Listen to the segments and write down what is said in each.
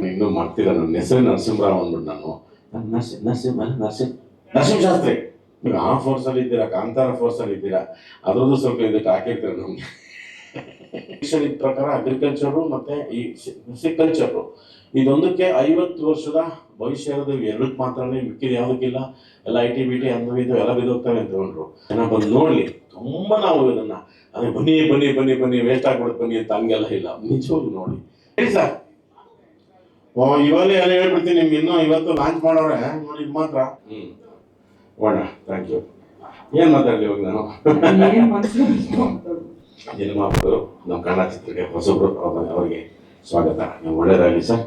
ಇನ್ನೂ ಮಾಡ್ತಿಲ್ಲ. ನನ್ನ ಹೆಸರು ನರಸಿಂಹರಾವ್ ಅಂದ್ಬಿಟ್ಟು ನಾನು ನರಸಿಂಹಶಾಸ್ತ್ರಿ. ನೀವು ಆ ಫೋರ್ಸಲ್ಲಿ ಇದ್ದೀರಾ, ಕಾಂತಾರ ಫೋರ್ಸಲ್ಲಿ ಇದ್ದೀರಾ, ಅದರದ್ದು ಸ್ವಲ್ಪ ಇದಕ್ಕೆ ಹಾಕಿರ್ತೀರ ನಮಗೆ. ಶಿಕ್ಷಣ ಪ್ರಕಾರ ಅಗ್ರಿಕಲ್ಚರು ಮತ್ತೆ ಈ ಸಿಕಲ್ಚರು ಇದೊಂದಕ್ಕೆ 50 ವರ್ಷದ ಭವಿಷ್ಯ ಇರೋದು ಎರಡಕ್ಕೆ ಮಾತ್ರನೇ, ಮಿಕ್ಕಿದ ಯಾವುದಕ್ಕಿಲ್ಲ. ಎಲ್ಲ IT BT ಅಂದು ಎಲ್ಲ ಬಿದ್ದೋಗ್ತವೆ ಅಂತ ತಗೊಂಡ್ರು. ಜನ ಬಂದು ನೋಡ್ಲಿ, ತುಂಬಾ ನಾವು ಇದನ್ನ ಅದೇ ಬನ್ನಿ ಬನ್ನಿ ಬನ್ನಿ ಬನ್ನಿ ವೇಸ್ಟ್ ಆಗ್ಬಿಡುತ್ತೆ ಬನ್ನಿ ಅಂತ ಹಂಗೆಲ್ಲ ಇಲ್ಲ, ನಿಜವಾಗ್ಲು ನೋಡಿ ಹೇಳಿ ಸರ್. ಇವಾಗಲೇ ಎಲ್ಲ ಹೇಳ್ಬಿಡ್ತೀನಿ ನಿಮ್ಗೆ. ಇನ್ನೂ ಇವತ್ತು ಲಾಂಚ್ ಮಾಡೋರೆ ನೋಡಿ, ಇದು ಮಾತ್ರ. ಓಣ ಥ್ಯಾಂಕ್ ಯು. ಏನ್ ಮಾತಾಡ್ಲಿ ಇವಾಗ ನಾನು? ನಿರ್ಮಾಪಕರು ನಮ್ಮ ಕನ್ನಡ ಚಿತ್ರಕ್ಕೆ ಹೊಸಬ್ರು, ಅವರಿಗೆ ಸ್ವಾಗತ. ನೀವು ಒಳ್ಳೇದಾಗಲಿ ಸರ್.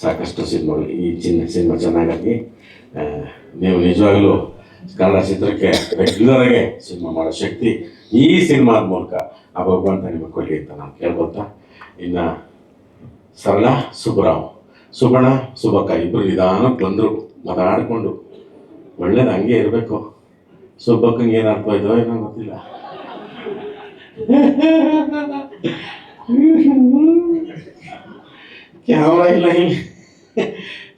ಸಾಕಷ್ಟು ಸಿನಿಮಾಗಳು, ಈ ಸಿನಿಮಾ ಚೆನ್ನಾಗಾಗಿ ನೀವು ನಿಜವಾಗ್ಲೂ ಕನ್ನಡ ಚಿತ್ರಕ್ಕೆ ರೆಗ್ಯುಲರ್ ಆಗಿ ಸಿನಿಮಾ ಮಾಡೋ ಶಕ್ತಿ ಈ ಸಿನಿಮಾದ ಮೂಲಕ ಆ ಭಗವಂತ ನಿಮಗೆ ಕೊಡಲಿ ಅಂತ ನಾನು ಕೇಳ್ಕೊತಾ, ಇನ್ನು ಸರಳ ಸುಬ್ಬರಾವ್, ಸುಬಣ ಸುಬಕ್ಕ ಇಬ್ಬರು ನಿಧಾನಕ್ಕೆ ಬಂದರು ಮಾತಾಡಿಕೊಂಡು. ಒಳ್ಳೇದು ಹಂಗೆ ಇರಬೇಕು. ಸುಬ್ಬಕ್ಕಂಗೆ ಏನು ಅರ್ಥ ಆಯ್ತೋ ಏನೋ ಗೊತ್ತಿಲ್ಲ. ಕ್ಯಾಮ್ರಾ ಇಲ್ಲ ಇಲ್ಲಿ.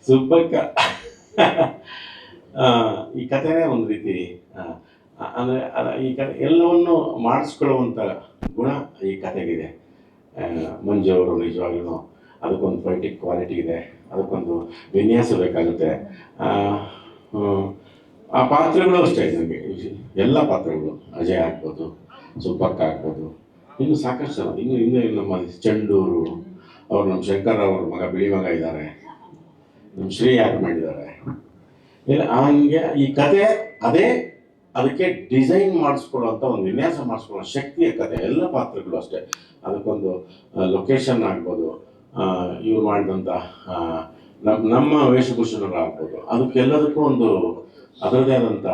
ಸುಬ್ಬಕ್ಕ ಈ ಕಥೆನೇ ಒಂದು ರೀತಿ ಅಂದರೆ ಈ ಕಥೆ ಎಲ್ಲವನ್ನು ಮಾಡಿಸ್ಕೊಳ್ಳುವಂಥ ಗುಣ ಈ ಕಥೆಗಿದೆ. ಮಂಜು ಅವರು ನಿಜವಾಗ್ಲೂ ಅದಕ್ಕೊಂದು ಪೊಯಿಟಿಕ್ ಕ್ವಾಲಿಟಿ ಇದೆ, ಅದಕ್ಕೊಂದು ವಿನ್ಯಾಸ ಬೇಕಾಗುತ್ತೆ. ಆ ಪಾತ್ರಗಳು ಅಷ್ಟೇ, ನನಗೆ ಎಲ್ಲ ಪಾತ್ರಗಳು, ಅಜಯ್ ಆಗ್ಬೋದು, ಸುಬ್ಬಕ್ಕ ಆಗ್ಬೋದು, ಇನ್ನು ಸಾಕಷ್ಟು ಜನ, ಇನ್ನು ನಮ್ಮ ಚಂಡೂರು ಅವರು, ನಮ್ಮ ಶಂಕರ್ ಅವ್ರ ಮಗ, ಬಿಳಿ ಮಗ ಇದ್ದಾರೆ, ನಮ್ಮ ಶ್ರೀ ಆ್ಯಕ್ಟ್ ಮಾಡಿದ್ದಾರೆ. ಇಲ್ಲ ಹಂಗೆ ಈ ಕತೆ ಅದೇ, ಅದಕ್ಕೆ ಡಿಸೈನ್ ಮಾಡಿಸ್ಕೊಳ್ಳೋಂಥ ಒಂದು ವಿನ್ಯಾಸ ಮಾಡಿಸ್ಕೊಳ್ಳೋ ಶಕ್ತಿಯ ಕತೆ. ಎಲ್ಲ ಪಾತ್ರಗಳು ಅಷ್ಟೇ, ಅದಕ್ಕೊಂದು ಲೊಕೇಶನ್ ಆಗ್ಬೋದು, ಇವ್ರು ಮಾಡಿದಂಥ ನಮ್ಮ ವೇಷಭೂಷಣಗಳಾಗ್ಬೋದು, ಅದಕ್ಕೆಲ್ಲದಕ್ಕೂ ಒಂದು ಅದರದೇ ಆದಂಥ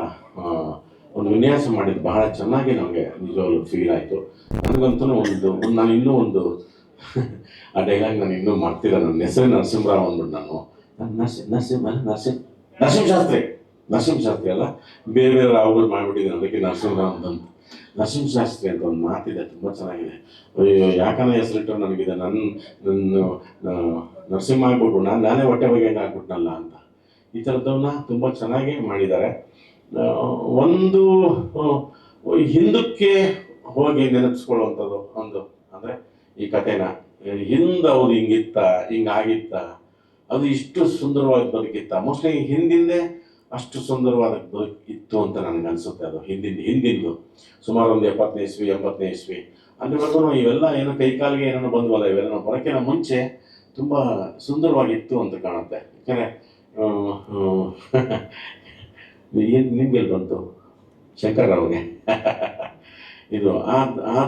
ಒಂದು ವಿನ್ಯಾಸ ಮಾಡಿದ್ದು ಬಹಳ ಚೆನ್ನಾಗಿ ನಮಗೆ ನಿಜವಾಗ್ಲೂ ಫೀಲ್ ಆಯಿತು. ನನಗಂತೂ ನಾನು ಇನ್ನೂ ಒಂದು ಆ ಡೈಲಾಗ್ ನಾನು ಇನ್ನೂ ಮಾಡ್ತಿಲ್ಲ. ನನ್ನ ಹೆಸರು ನರಸಿಂಹರಾವ್ ಅಂದ್ಬಿಟ್ಟು ನರಸಿಂಹಶಾಸ್ತ್ರಿ. ನರಸಿಂಹಶಾಸ್ತ್ರಿ ಅಲ್ಲ, ಬೇರೆ ಬೇರೆ ರಾವುಗಳು ಮಾಡಿಬಿಟ್ಟಿದ್ದೀನಿ, ಅದಕ್ಕೆ ನರಸಿಂಹರಾವ್ ಅಂತ. ನರಸಿಂಹಶಾಸ್ತ್ರಿ ಅಂತ ಒಂದು ಮಾತಿದೆ, ತುಂಬ ಚೆನ್ನಾಗಿದೆ. ಅಯ್ಯೋ ಯಾಕಂದ್ರೆ ಹೆಸರಿಟ್ಟು ನನಗಿದೆ, ನನ್ನ ನರಸಿಂಹ ಆಗ್ಬಿಟ್ರು, ನಾನೇ ಹೊಟ್ಟೆ ಬಗ್ಗೆ ಆಗ್ಬಿಟ್ನಲ್ಲ ಅಂತ. ಈ ಥರದವನ್ನ ತುಂಬ ಚೆನ್ನಾಗಿ ಮಾಡಿದ್ದಾರೆ. ಒಂದು ಹಿಂದಕ್ಕೆ ಹೋಗಿ ನೆನಪಿಸ್ಕೊಳ್ಳುವಂಥದ್ದು ಒಂದು ಅಂದರೆ ಈ ಕಥೆನ ಹಿಂದೆ ಅವ್ರು ಹಿಂಗಿತ್ತ, ಹಿಂಗಾಗಿತ್ತ, ಅದು ಇಷ್ಟು ಸುಂದರವಾಗಿ ಬದುಕಿತ್ತ. ಮೋಸ್ಟ್ಲಿ ಹಿಂದಿಂದೆ ಅಷ್ಟು ಸುಂದರವಾದ ಬದುಕು ಇತ್ತು ಅಂತ ನನಗೆ ಅನಿಸುತ್ತೆ. ಅದು ಹಿಂದಿಂದು ಸುಮಾರು ಒಂದು 70ನೇ ಇಸ್ವಿ 80ನೇ ಇಸ್ವಿ ಅಲ್ಲಿವರೆಗೂ ಇವೆಲ್ಲ ಏನೋ ಕೈಕಾಲಿಗೆ ಏನೋ ಬಂದ್ವಲ್ಲ, ಇವೆಲ್ಲ ಬರೋಕ್ಕಿಂತ ಮುಂಚೆ ತುಂಬ ಸುಂದರವಾಗಿತ್ತು ಅಂತ ಕಾಣುತ್ತೆ. ಯಾಕೆಂದರೆ ನಿಮ್ಗೆಲ್ಲಿ ಬಂತು ಶಂಕರ್ ಅವ್ರಿಗೆ ಇದು ಆ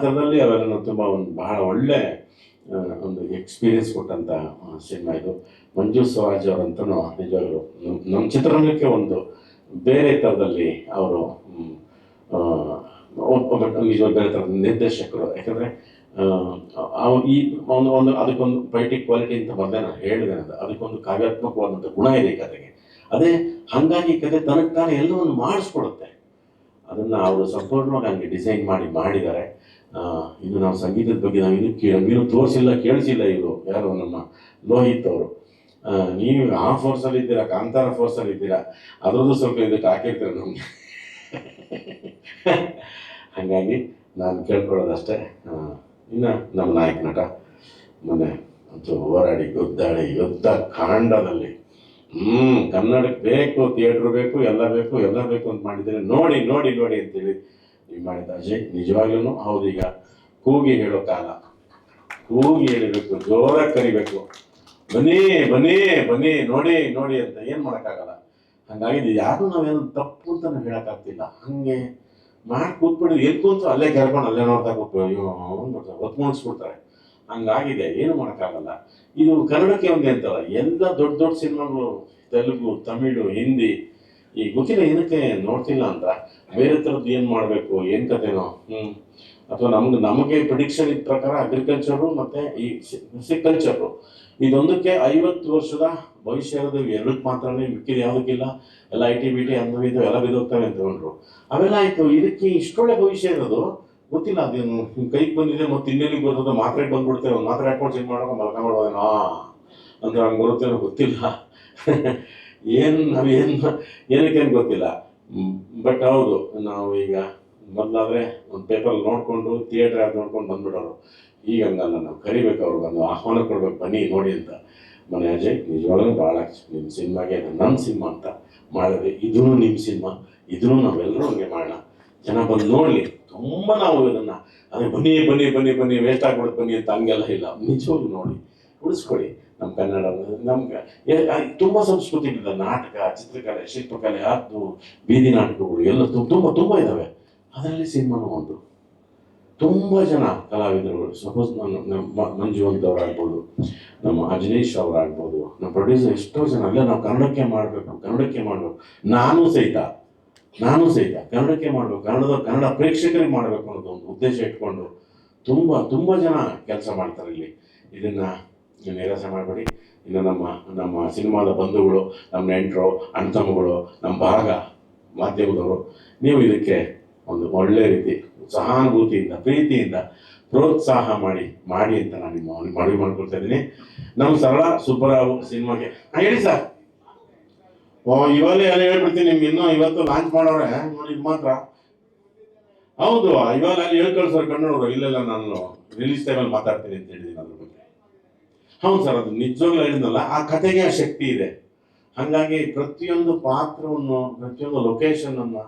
ಥರದಲ್ಲಿ ಅವೆಲ್ಲ ತುಂಬ ಒಂದು ಬಹಳ ಒಳ್ಳೆ ಒಂದು ಎಕ್ಸ್ಪೀರಿಯನ್ಸ್ ಕೊಟ್ಟಂಥ ಸಿನಿಮಾ ಇದು. ಮಂಜು ಸ್ವರಾಜ್ ಅವರಂತೂ ನಿಜವಾಗ್ಲೂ ನಮ್ಮ ಚಿತ್ರರಂಗಕ್ಕೆ ಒಂದು ಬೇರೆ ಥರದಲ್ಲಿ ಅವರು ನಿಜವಾಗ ಬೇರೆ ಥರದ ನಿರ್ದೇಶಕರು. ಯಾಕಂದರೆ ಈ ಒಂದು ಅದಕ್ಕೊಂದು ಪೊಯಿಟಿಕ್ ಕ್ವಾಲಿಟಿ ಅಂತ ಮೊದಲೇ ನಾನು ಹೇಳಿದೆ, ಅದಕ್ಕೊಂದು ಕಾವ್ಯಾತ್ಮಕವಾದಂಥ ಗುಣ ಇದೆ ಈ ಕಥೆಗೆ. ಅದೇ ಹಾಗಾಗಿ ಈ ಕತೆ ತನಗೆ ತಾನೇ ಎಲ್ಲವನ್ನು ಮಾಡಿಸ್ಕೊಡುತ್ತೆ. ಅದನ್ನು ಅವರು ಸಂಪೂರ್ಣವಾಗಿ ಹಂಗೆ ಡಿಸೈನ್ ಮಾಡಿದ್ದಾರೆ. ಇದು ನಾವು ಸಂಗೀತದ ಬಗ್ಗೆ ನಾವಿನ್ನೂ ತೋರಿಸಿಲ್ಲ, ಕೇಳಿಸಿಲ್ಲ. ಇವರು ಯಾರು ನಮ್ಮ ಲೋಹಿತ್ ಅವರು. ನೀವು ಆ ಫೋರ್ಸಲ್ಲಿ ಇದ್ದೀರಾ, ಕಾಂತಾರ ಫೋರ್ಸಲ್ಲಿ ಇದ್ದೀರಾ, ಅದರದ್ದು ಸ್ವಲ್ಪ ಇದಕ್ಕೆ ಹಾಕಿರ್ತೀರ ನಮಗೆ. ಹಾಗಾಗಿ ನಾನು ಕೇಳ್ಕೊಳ್ಳೋದಷ್ಟೇ. ಇನ್ನು ನಮ್ಮ ನಾಯಕ ನಟ ಮೊನ್ನೆ ಅಂತೂ ಹೋರಾಡಿ ಗುದ್ದಾಡಿ ಯುದ್ಧ ಕಾಂಡದಲ್ಲಿ ಕನ್ನಡಕ್ಕೆ ಬೇಕು, ಥಿಯೇಟ್ರ್ ಬೇಕು, ಎಲ್ಲ ಬೇಕು ಅಂತ ಮಾಡಿದರೆ ನೋಡಿ ನೋಡಿ ನೋಡಿ ಅಂತೇಳಿ ನೀವು ಮಾಡಿದ ಅಜಯ್ ನಿಜವಾಗ್ಲೂ ಹೌದು. ಈಗ ಕೂಗಿ ಹೇಳೋ ಕಾಲ, ಕೂಗಿ ಹೇಳಿಬೇಕು, ಜೋರಾಗಿ ಕರಿಬೇಕು, ಬನ್ನಿ ಬನ್ನಿ ಬನ್ನಿ ನೋಡಿ ನೋಡಿ ಅಂತ. ಏನು ಮಾಡೋಕ್ಕಾಗಲ್ಲ. ಹಾಗಾಗಿ ಯಾರು ನಾವೇನು ತಪ್ಪು ಅಂತ ನಾವು ಹೇಳೋಕ್ಕಾಗ್ತಿಲ್ಲ. ಹಾಗೆ ಮಾಡಿ ಕೂತ್ಬಿಟ್ಟು ಎಲ್ಲಿ ಕೂತು ಅಲ್ಲೇ ಕರ್ಕೊಂಡು ಅಲ್ಲೇ ನೋಡ್ತಾ ಕೂತ್ಬಿಟ್ಟು ಅಯ್ಯೋ ಹೊತ್ತು ಮುಗಿಸ್ಬಿಡ್ತಾರೆ. ಹಂಗಾಗಿದೆ, ಏನು ಮಾಡೋಕ್ಕಾಗಲ್ಲ. ಇದು ಕನ್ನಡಕ್ಕೆ ಒಂದೇ ಅಂತಲ್ಲ, ಎಲ್ಲ ದೊಡ್ಡ ದೊಡ್ಡ ಸಿನಿಮಾಗಳು, ತೆಲುಗು, ತಮಿಳು, ಹಿಂದಿ, ಈ ಗೊತ್ತಿಲ್ಲ ಏನಕ್ಕೆ ನೋಡ್ತಿಲ್ಲ ಅಂತ. ಬೇರೆ ಥರದ್ದು ಏನು ಮಾಡಬೇಕು, ಏನು ಕಥೆನೋ ಅಥವಾ ನಮಗೆ ಪ್ರಿಡಿಕ್ಷನ್ ಇದ್ದ ಪ್ರಕಾರ ಅಗ್ರಿಕಲ್ಚರು ಮತ್ತು ಈ ಸಿಕಲ್ಚರು ಇದೊಂದಕ್ಕೆ 50 ವರ್ಷದ ಭವಿಷ್ಯ ಇರೋದು ಎರಡಕ್ಕೆ ಮಾತ್ರನೇ, ಮಿಕ್ಕಿದ ಯಾವುದಕ್ಕಿಲ್ಲ. ಎಲ್ಲ IT BT ಅಂದು ಎಲ್ಲ ಬಿದ್ದೋಗ್ತವೆ ಅಂತ ತಗೊಂಡ್ರು. ಅವೆಲ್ಲ ಆಯಿತು. ಇದಕ್ಕೆ ಇಷ್ಟೊಳ್ಳೆ ಭವಿಷ್ಯ ಇರೋದು ಗೊತ್ತಿಲ್ಲ ಅದೇನು ಹಿಂಗೆ ಕೈಗೆ ಬಂದಿದೆ ಮತ್ತೆ ಇನ್ನೇನಿಗೆ ಬರ್ತದೆ, ಮಾತ್ರೆ ಬಂದ್ಬಿಡ್ತೇವೆ, ಒಂದು ಮಾತ್ರೆ ಹಾಕೊಂಡು ಚೆಕ್ ಮಾಡೋಕೆ ಮಲ್ಕೊಂಡ್ಬಿಡೋದೇನೋ ಅಂತ ಹಂಗೆ ಬರುತ್ತೇನೋ ಗೊತ್ತಿಲ್ಲ. ಏನಕ್ಕೇನು ಗೊತ್ತಿಲ್ಲ. ಬಟ್ ಹೌದು, ನಾವು ಈಗ ಮೊದಲಾದರೆ ಒಂದು ಪೇಪರ್ ನೋಡಿಕೊಂಡು ಥಿಯೇಟ್ರ್ ಯಾವ್ದು ನೋಡ್ಕೊಂಡು ಬಂದ್ಬಿಡೋರು. ಈಗ ಹಂಗಲ್ಲ, ನಾವು ಕರಿಬೇಕು, ಅವ್ರು ಬಂದು ಆಹ್ವಾನ ಕೊಡ್ಬೇಕು, ಬನ್ನಿ ನೋಡಿ ಅಂತ. ಮನೆ ಅಜಯ್ ನಿಜವಾಗ್ಲೂ ಭಾಳ ನಿಮ್ಮ ಸಿನಿಮಾಗೆ ನನ್ನ ಸಿನಿಮಾ ಅಂತ ಮಾಡಿದ್ವಿ, ಇದೂ ನಿಮ್ಮ ಸಿನಿಮಾ, ಇದೂ ನಾವೆಲ್ಲರೂ ಹಂಗೆ ಮಾಡೋಣ, ಜನ ಬಂದು ನೋಡಲಿ. ತುಂಬ ನಾವು ಇದನ್ನು ಅದೇ ಬನ್ನಿ ಬನ್ನಿ ಬನ್ನಿ ಬನ್ನಿ ವೇಸ್ಟ್ ಆಗ್ಬಿಡುತ್ತೆ ಬನ್ನಿ ಅಂತ ಹಂಗೆಲ್ಲ ಇಲ್ಲ, ನಿಜವಾಗ್ಲೂ ನೋಡಿ ಉಳಿಸ್ಕೊಡಿ ನಮ್ಮ ಕನ್ನಡ. ನಮ್ಗೆ ತುಂಬ ಸಂಸ್ಕೃತಿ ಇದೆ, ನಾಟಕ, ಚಿತ್ರಕಲೆ, ಶಿಲ್ಪಕಲೆ, ಅದು ಬೀದಿ ನಾಟಕಗಳು ಎಲ್ಲ ತುಂಬ ತುಂಬ ಇದ್ದಾವೆ. ಅದರಲ್ಲಿ ಸಿನಿಮಾನು ಒಂದು. ತುಂಬ ಜನ ಕಲಾವಿದರುಗಳು, ಸಪೋಸ್ ನಮ್ಮ ಮಂಜುವಂತ್ ಅವರಾಗ್ಬೋದು, ನಮ್ಮ ಅಜನೀಶ್ ಅವರಾಗ್ಬೋದು, ನಮ್ಮ ಪ್ರೊಡ್ಯೂಸರ್, ಎಷ್ಟೋ ಜನ ಅಲ್ಲೇ ನಾವು ಕನ್ನಡಕ್ಕೆ ಮಾಡಬೇಕು. ನಾನು ಸಹಿತ ಕನ್ನಡಕ್ಕೆ ಮಾಡಬೇಕು, ಕನ್ನಡ ಪ್ರೇಕ್ಷಕರಿಗೆ ಮಾಡಬೇಕು ಅನ್ನೋದು ಒಂದು ಉದ್ದೇಶ ಇಟ್ಕೊಂಡು ತುಂಬ ಜನ ಕೆಲಸ ಮಾಡ್ತಾರೆ ಇಲ್ಲಿ. ಇದನ್ನು ನಿರಾಸೆ ಮಾಡಬೇಡಿ. ಇನ್ನು ನಮ್ಮ ಸಿನಿಮಾದ ಬಂಧುಗಳು, ನಮ್ಮ ನೆಂಟರು, ಅಣ್ಣ ತಮ್ಮಗಳು, ನಮ್ಮ ಭಾಗ ಮಾಧ್ಯಮದವರು, ನೀವು ಇದಕ್ಕೆ ಒಂದು ಒಳ್ಳೆ ರೀತಿ ಸಹಾನುಭೂತಿಯಿಂದ, ಪ್ರೀತಿಯಿಂದ ಪ್ರೋತ್ಸಾಹ ಮಾಡಿ ಅಂತ ನಾನು ನಿಮ್ಮ ಮನವಿ ಮಾಡ್ಕೊಳ್ತಾ ಇದ್ದೀನಿ. ನಮ್ಮ ಸರಳ ಸುಬ್ಬರಾವ್ ಸಿನಿಮಾಗೆ ಹೇಳಿ ಸರ್. ಇವಾಗಲೇ ಎಲ್ಲ ಹೇಳ್ಬಿಡ್ತೀನಿ ನಿಮ್ಗೆ, ಇನ್ನೂ ಇವತ್ತು ಲಾಂಚ್ ಮಾಡೋರೆ ನೋಡಿ. ಇದು ಮಾತ್ರ ಹೌದು, ಇವಾಗ ಅಲ್ಲಿ ಹೇಳ್ಕಳ್ಸೋರು ಕನ್ನಡವರು, ಇಲ್ಲೆಲ್ಲ ನಾನು ರಿಲೀಸ್ ಟೈಮಲ್ಲಿ ಮಾತಾಡ್ತೀನಿ ಅಂತ ಹೇಳಿದ್ದೀನಿ ಅದ್ರ ಬಗ್ಗೆ. ಹೌದು ಸರ್, ಅದು ನಿಜವಾಗ್ಲೂ ಹೇಳಿದ್ನಲ್ಲ, ಆ ಕಥೆಗೆ ಆ ಶಕ್ತಿ ಇದೆ. ಹಾಗಾಗಿ ಪ್ರತಿಯೊಂದು ಪಾತ್ರವನ್ನು, ಪ್ರತಿಯೊಂದು ಲೊಕೇಶನನ್ನು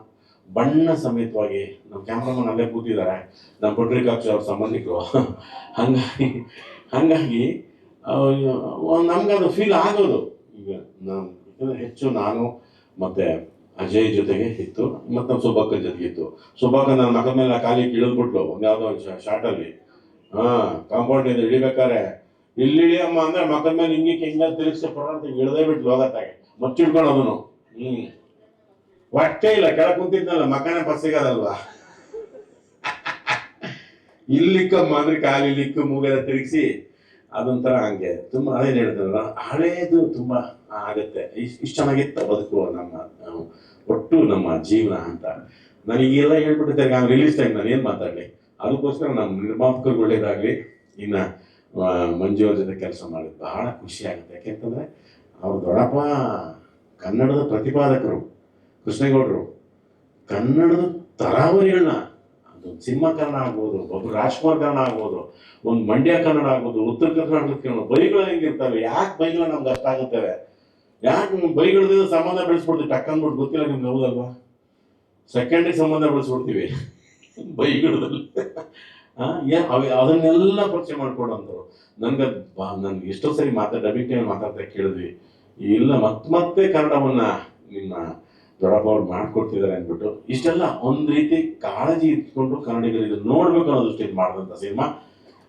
ಬಣ್ಣ ಸಮೇತವಾಗಿ ನಮ್ಮ ಕ್ಯಾಮ್ರಾಮನ್ ಅಲ್ಲೇ ಕೂತಿದ್ದಾರೆ, ನಮ್ಮ ಪುಟ್ರಿಕಾಕ್ಷ ಅವ್ರ ಸಂಬಂಧಿಕರು. ಹಾಗಾಗಿ ನಮ್ಗೆ ಅದು ಫೀಲ್ ಆಗೋದು. ಈಗ ಹೆಚ್ಚು ನಾನು ಮತ್ತು ಅಜಯ್ ಜೊತೆಗೆ ಇತ್ತು, ಮತ್ತು ನಮ್ಮ ಸುಬ್ಬಕ್ಕನ ಜೊತೆಗೆ ಇತ್ತು. ಸುಬ್ಬಕ್ಕ ನನ್ನ ಮಗನ ಮೇಲೆ ಕಾಲಿ ಇಳಿದ್ಬಿಟ್ಲು ಒಂದು ಯಾವುದೋ ಶಾರ್ಟಲ್ಲಿ. ಕಾಂಪೌಂಡಿಂದ ಇಳಿಬೇಕಾರೆ ಇಲ್ಲಿ ಅಮ್ಮ ಅಂದರೆ ಮಕ್ಕಳ ಮೇಲೆ ಹಿಂಗೆ ತಿರುಗಿಸಿ ಅಂತ ಇಳ್ದೇ ಬಿಟ್ಲು ಹೋಗತ್ತಾಗೆ, ಮಚ್ಚಿಡ್ಕೊಂಡು ಅದನ್ನು. ಹೊಟ್ಟೆ ಇಲ್ಲ, ಕೆಳ ಕುಂತಿದ್ನಲ್ಲ, ಮಕ್ಕನೇ ಪಸ್ಸಿಗದಲ್ವಾ. ಇಲ್ಲಿಕ್ಕಮ್ಮ ಅಂದ್ರೆ ಕಾಲಿ ಲಿಕ್ಕು ಮೂಗೆಲ್ಲ ತಿರುಗಿಸಿ ಅದೊಂಥರ ಹಂಗೆ ತುಂಬ ಅದೇನು ಹೇಳ್ತಾರಲ್ಲ, ಹಳೇದು ತುಂಬ ಆಗತ್ತೆ. ಇಷ್ಟು ಚೆನ್ನಾಗಿತ್ತು ಬದುಕು, ಒಟ್ಟು ನಮ್ಮ ಜೀವನ ಅಂತ ನನಗೆಲ್ಲ ಹೇಳ್ಬಿಟ್ಟಿದ್ದಾರೆ. ನಾನು ರಿಲೀಸ್ ಟೈಮ್ ನಾನು ಏನು ಮಾತಾಡಲಿ, ಅದಕ್ಕೋಸ್ಕರ ನಮ್ಮ ನಿರ್ಮಾಪಕರಿಗೆ ಒಳ್ಳೇದಾಗಲಿ. ಇನ್ನು ಮಂಜು ಅವ್ರ ಜೊತೆ ಕೆಲಸ ಮಾಡಿದ್ದು ಬಹಳ ಖುಷಿ ಆಗುತ್ತೆ. ಯಾಕೆಂತಂದರೆ ಅವ್ರ ದೊಡ್ಡಪ್ಪ ಕನ್ನಡದ ಪ್ರತಿಪಾದಕರು, ಕೃಷ್ಣೇಗೌಡರು ಕನ್ನಡದ ತರಾವರಿಗಳನ್ನ, ಅದು ಸಿನಿಮಾ ಕನ್ನಡ ಆಗ್ಬೋದು, ಒಬ್ಬರು ರಾಜ್ಕುಮಾರ್ ಕನ್ನಡ ಆಗ್ಬೋದು, ಒಂದು ಮಂಡ್ಯ ಕನ್ನಡ ಆಗ್ಬೋದು, ಉತ್ತರ ಕರ್ನಾಟಕಕ್ಕೆ ಬೈಗಳು ಹೆಂಗಿರ್ತವೆ, ಯಾಕೆ ಬೈಗಳು ನಮ್ಗೆ ಅರ್ಥ ಆಗುತ್ತವೆ, ಯಾಕೆ ಬೈಗಳದಿಂದ ಸಂಬಂಧ ಬೆಳೆಸ್ಬಿಡ್ತೀವಿ ಟಕ್ಕಂದ್ಬಿಟ್ಟು, ಗೊತ್ತಿಲ್ಲ ನಿಮ್ಗೆ, ಹೌದಲ್ವಾ? ಸೆಕೆಂಡಿಗೆ ಸಂಬಂಧ ಬೆಳೆಸ್ಬಿಡ್ತೀವಿ ಬೈಗಳದಲ್ಲಿ. ಅದನ್ನೆಲ್ಲ ಪರಿಚಯ ಮಾಡ್ಕೊಡೋಂಥವ್ರು. ನನ್ಗೆ ಎಷ್ಟೋ ಸರಿ ಡಬ್ಬಿಂಗ್ ಟೈಮ್ ಮಾತಾಡ್ತಾ ಕೇಳಿದ್ವಿ, ಇಲ್ಲ ಮತ್ತೆ ಕನ್ನಡವನ್ನ ನಿಮ್ಮ ದೊಡ್ಡಪ್ಪ ಅವ್ರು ಮಾಡ್ಕೊಡ್ತಿದ್ದಾರೆ ಅಂದ್ಬಿಟ್ಟು. ಇಷ್ಟೆಲ್ಲ ಒಂದು ರೀತಿ ಕಾಳಜಿ ಇಟ್ಕೊಂಡು ಕನ್ನಡಿಗರು ಇದನ್ನು ನೋಡ್ಬೇಕು ಅನ್ನೋ ದೃಷ್ಟಿಯಿಂದ ಮಾಡಿದಂಥ ಸಿನಿಮಾ.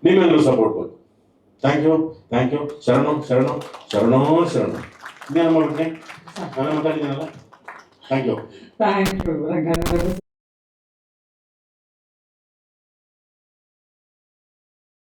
ನಿಮ್ಮೆಲ್ಲರೂ ಸಪೋರ್ಟ್ ಬೇಕು. Thank you. ಶರಣೋ. ಇದೇನು ಮಾಡ್ಬಿಟ್ಟೆ, ನಾನು ಮಾತಾಡಿದ್ದೀನಲ್ಲ. Thank you.